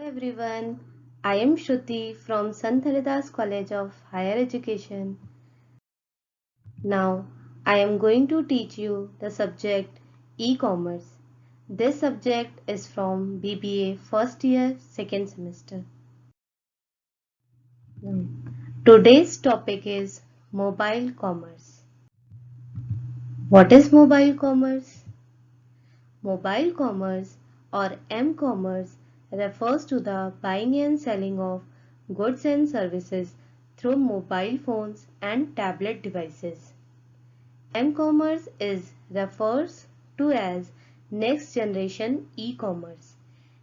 everyone, I am Shruti from Sant Haridas College of Higher Education. Now, I am going to teach you the subject e-commerce. This subject is from BBA first year, second semester. Now, today's topic is mobile commerce. What is mobile commerce? Mobile commerce or m-commerce refers to the buying and selling of goods and services through mobile phones and tablet devices. M-commerce is refers to as next generation e-commerce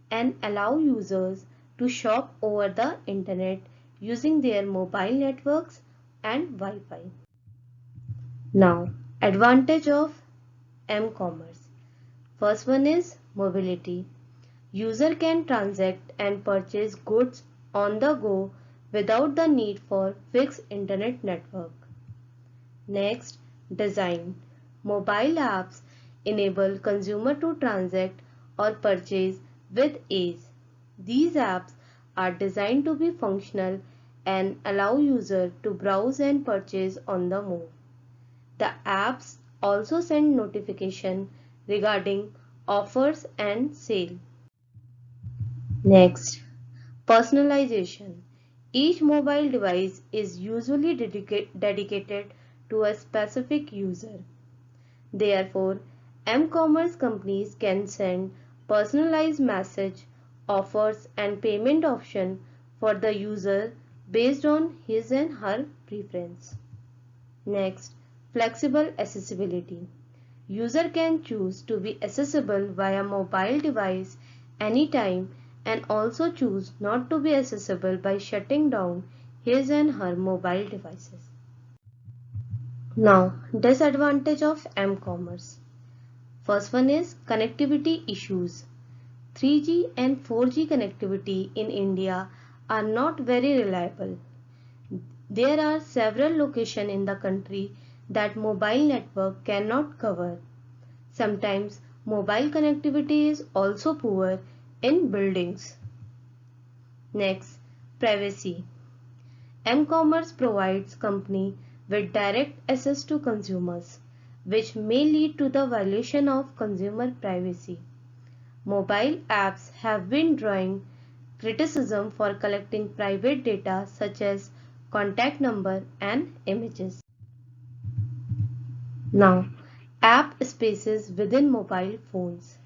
and allow users to shop over the internet using their mobile networks and Wi-Fi. Now, advantage of m-commerce. First one is mobility. User can transact and purchase goods on the go without the need for fixed internet network. Next, design. Mobile apps enable consumer to transact or purchase with ease. These apps are designed to be functional and allow user to browse and purchase on the move. The apps also send notification regarding offers and sale. Next, personalization. Each mobile device is usually dedicated to a specific user. Therefore, m-commerce companies can send personalized message, offers and payment option for the user based on his and her preference. Next, flexible accessibility. User can choose to be accessible via mobile device anytime and also choose not to be accessible by shutting down his and her mobile devices. Now, disadvantage of m-commerce. First one is connectivity issues. 3G and 4G connectivity in India are not very reliable. There are several locations in the country that mobile network cannot cover. Sometimes mobile connectivity is also poor in buildings. Next, privacy. M-commerce provides company with direct access to consumers, which may lead to the violation of consumer privacy. Mobile apps have been drawing criticism for collecting private data such as contact number and images. Now, app spaces within mobile phones.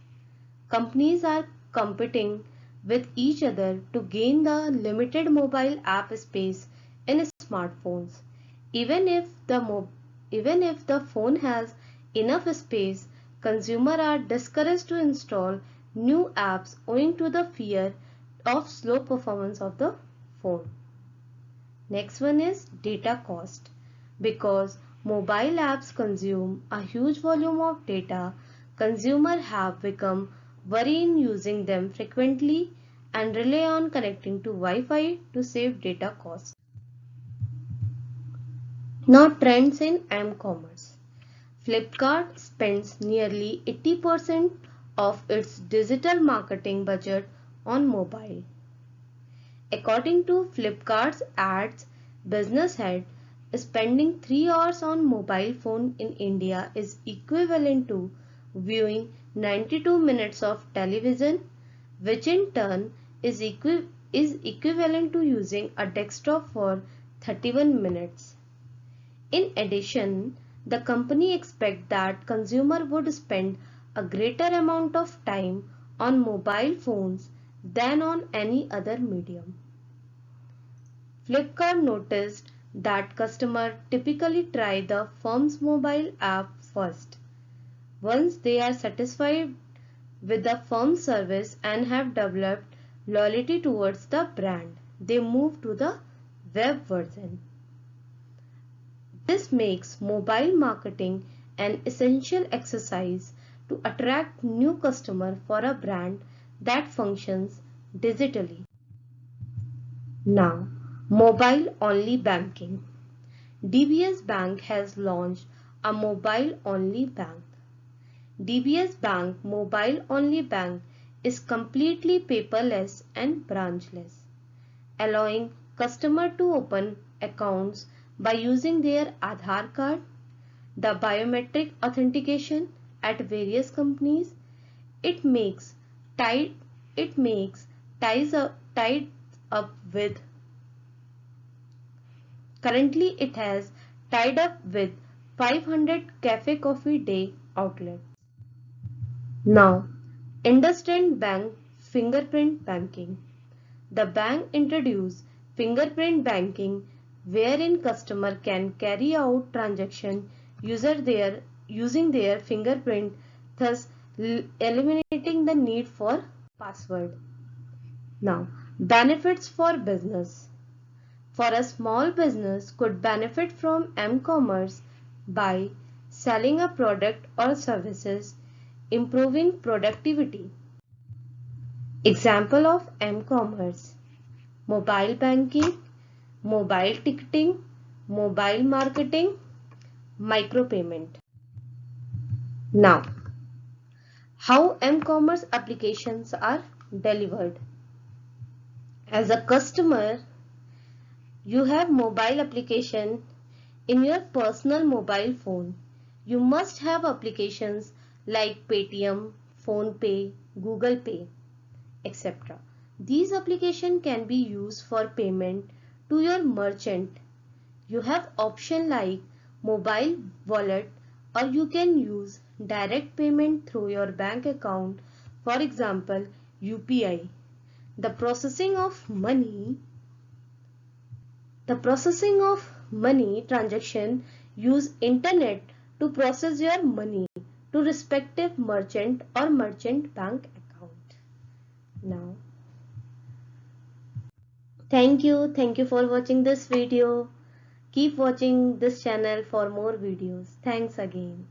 Companies are competing with each other to gain the limited mobile app space in smartphones. Even if the phone has enough space, consumers are discouraged to install new apps owing to the fear of slow performance of the phone. Next one is data cost. Because mobile apps consume a huge volume of data, consumers have become worried in using them frequently and rely on connecting to Wi-Fi to save data costs. Now, trends in m-commerce. Flipkart spends nearly 80% of its digital marketing budget on mobile. According to Flipkart's ads business head, spending 3 hours on mobile phone in India is equivalent to viewing 92 minutes of television, which in turn is equivalent to using a desktop for 31 minutes. In addition, the company expects that consumer would spend a greater amount of time on mobile phones than on any other medium. Flipkart noticed that customers typically try the firm's mobile app first. Once they are satisfied with the firm's service and have developed loyalty towards the brand, they move to the web version. This makes mobile marketing an essential exercise to attract new customers for a brand that functions digitally. Now, mobile-only banking. DBS Bank has launched a mobile-only bank. DBS Bank Mobile Only Bank is completely paperless and branchless, allowing customer to open accounts by using their Aadhaar card. The biometric authentication at various companies, it makes tied it makes tied up with currently it has tied up with 500 cafe coffee day outlets. Now, IndusInd Bank fingerprint banking. The bank introduced fingerprint banking wherein customer can carry out transaction using their fingerprint, thus eliminating the need for password. Now, benefits for business. For a small business could benefit from m-commerce by selling a product or services, improving productivity. Example of m-commerce: mobile banking, mobile ticketing, mobile marketing, micropayment. Now, how m-commerce applications are delivered. As a customer, you have mobile application in your personal mobile phone. You must have applications like Paytm, PhonePe, Google Pay, etc. These applications can be used for payment to your merchant. You have option like mobile wallet, or you can use direct payment through your bank account, for example UPI. The processing of money transaction use internet to process your money to respective merchant or merchant bank account. Now, thank you for watching this video. Keep watching this channel for more videos. Thanks again.